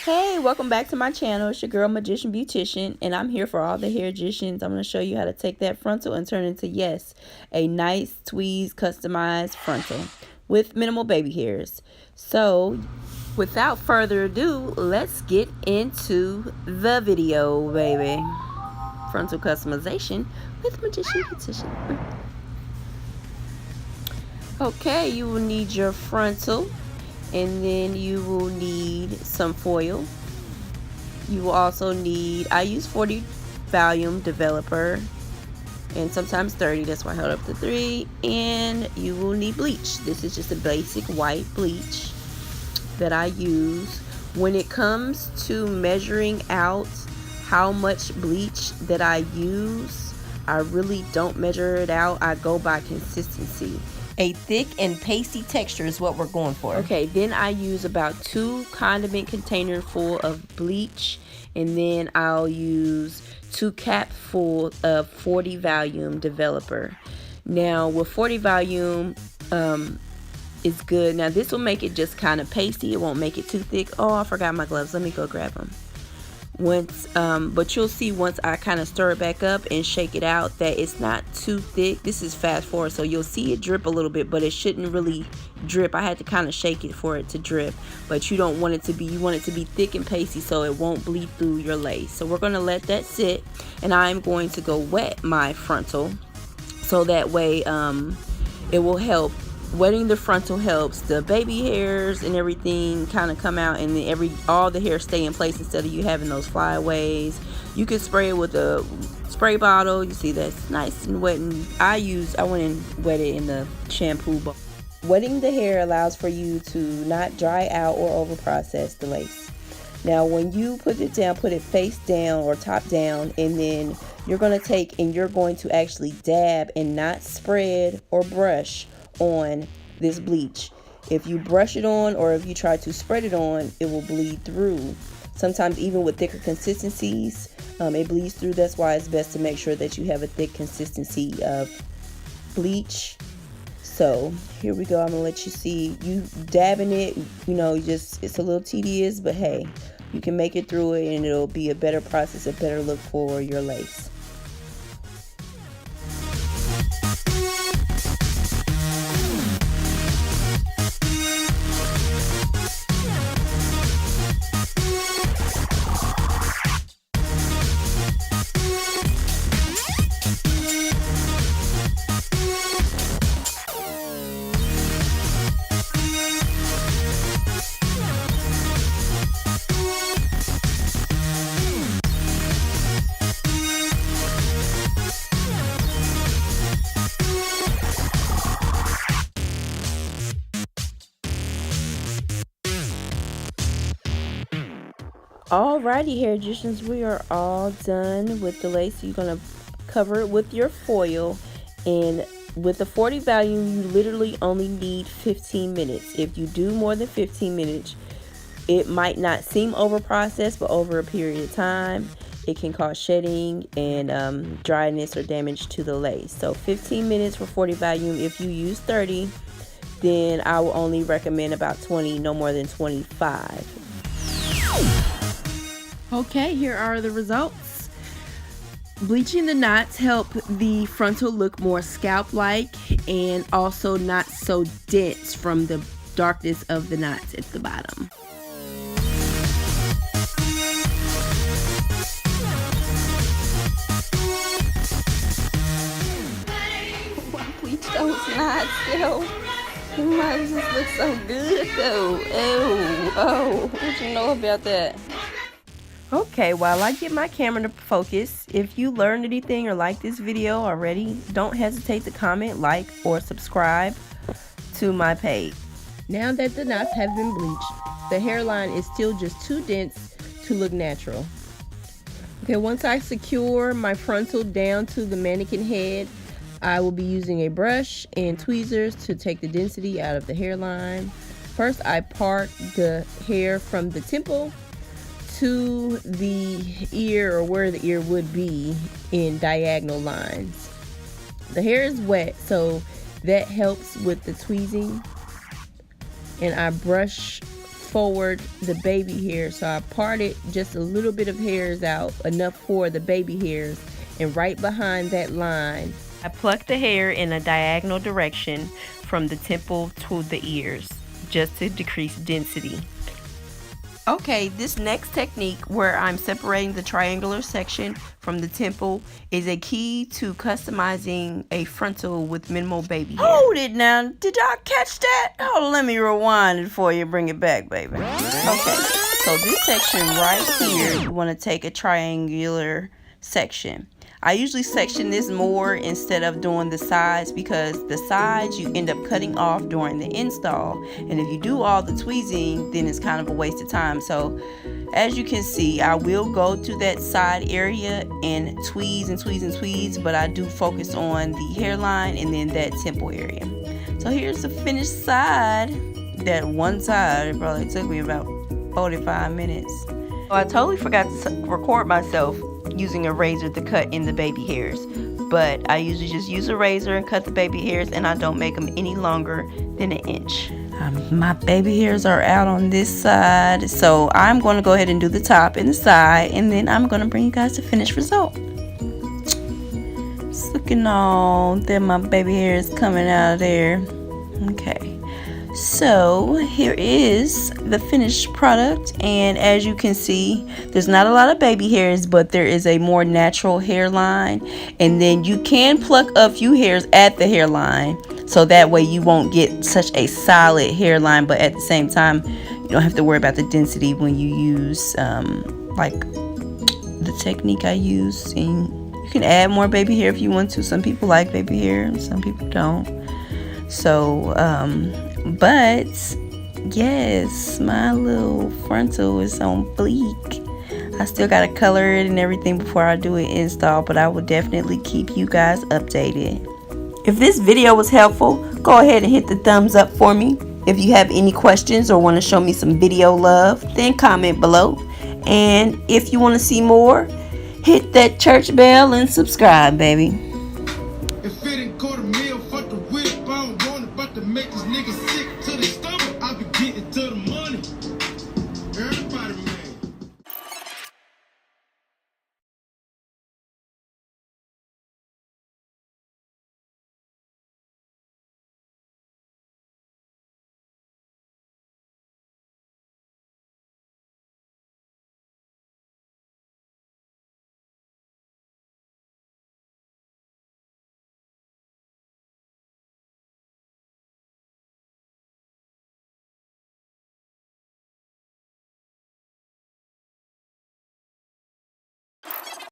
Hey, welcome back to my channel. It's your girl Magician Beautician, and I'm here for all the hair magicians. I'm going to show you how to take that frontal and turn it into, yes, a nice tweezed customized frontal with minimal baby hairs. So without further ado, let's get into the video, baby. Frontal customization with Magician Beautician. Okay, you will need your frontal, and then you will need some foil. You will also need, I use 40 volume developer and sometimes 30, that's why I held up to 3. And you will need bleach. This is just a basic white bleach that I use. When it comes to measuring out how much bleach that I use, I really don't measure it out. I go by consistency. A thick and pasty texture is what we're going for. Okay, then I use about 2 condiment containers full of bleach, and then I'll use 2 caps full of 40 volume developer. Now with 40 volume is good. Now this will make it just kind of pasty. It won't make it too thick. Oh, I forgot my gloves. Let me go grab them. But you'll see once I kind of stir it back up and shake it out that it's not too thick. This is fast forward, so you'll see it drip a little bit, but it shouldn't really drip. I had to kind of shake it for it to drip, but you don't want it to be, you want it to be thick and pasty so it won't bleed through your lace. So we're going to let that sit, and I'm going to go wet my frontal so that way it will help. Wetting the frontal helps the baby hairs and everything kind of come out, and then all the hair stay in place instead of you having those flyaways. You can spray it with a spray bottle. You see that's nice and wet, and I went and wet it in the shampoo bowl. Wetting the hair allows for you to not dry out or over process the lace. Now when you put it down, put it face down or top down, and then you're going to take and you're going to actually dab and not spread or brush on this bleach. If you brush it on or if you try to spread it on, it will bleed through. Sometimes even with thicker consistencies, it bleeds through. That's why it's best to make sure that you have a thick consistency of bleach. So here we go. I'm gonna let you see you dabbing it. You know, it's a little tedious, but hey, you can make it through it and it'll be a better process, a better look for your lace. Alrighty, hair magicians, we are all done with the lace. You're gonna cover it with your foil, and with the 40 volume you literally only need 15 minutes. If you do more than 15 minutes, it might not seem over processed, but over a period of time it can cause shedding and dryness or damage to the lace. So 15 minutes for 40 volume. If you use 30, then I will only recommend about 20, no more than 25. Okay, here are the results. Bleaching the knots help the frontal look more scalp-like and also not so dense from the darkness of the knots at the bottom. Why bleach those knots though? Why does this look so good though? Oh, what you know about that? Okay, while I get my camera to focus, if you learned anything or like this video already, don't hesitate to comment, like, or subscribe to my page. Now that the knots have been bleached, the hairline is still just too dense to look natural. Okay, once I secure my frontal down to the mannequin head, I will be using a brush and tweezers to take the density out of the hairline. First, I part the hair from the temple to the ear, or where the ear would be, in diagonal lines. The hair is wet, so that helps with the tweezing, and I brush forward the baby hair. So I parted just a little bit of hairs out, enough for the baby hairs, and right behind that line, I plucked the hair in a diagonal direction from the temple to the ears, just to decrease density. Okay, this next technique where I'm separating the triangular section from the temple is a key to customizing a frontal with minimal baby hair. Hold it now. Did y'all catch that? Oh, let me rewind it for you. Bring it back, baby. Okay, so this section right here, you want to take a triangular section. I usually section this more instead of doing the sides, because the sides you end up cutting off during the install, and if you do all the tweezing, then it's kind of a waste of time. So as you can see, I will go to that side area and tweeze and tweeze and tweeze, but I do focus on the hairline and then that temple area. So here's the finished side. That one side, it probably took me about 45 minutes. So I totally forgot to record myself using a razor to cut in the baby hairs, but I usually just use a razor and cut the baby hairs, and I don't make them any longer than an inch. My baby hairs are out on this side, so I'm going to go ahead and do the top and the side, and then I'm going to bring you guys the finished result. It's looking all that my baby hair is coming out of there. Okay, so here is the finished product, and as you can see, there's not a lot of baby hairs, but there is a more natural hairline, and then you can pluck a few hairs at the hairline, so that way you won't get such a solid hairline, but at the same time you don't have to worry about the density when you use like the technique I use. And you can add more baby hair if you want to. Some people like baby hair and some people don't. So but yes, my little frontal is on bleak. I still gotta color it and everything before I do an install, but I will definitely keep you guys updated. If this video was helpful, go ahead and hit the thumbs up for me. If you have any questions or want to show me some video love, then comment below. And if you want to see more, hit that church bell and subscribe, baby.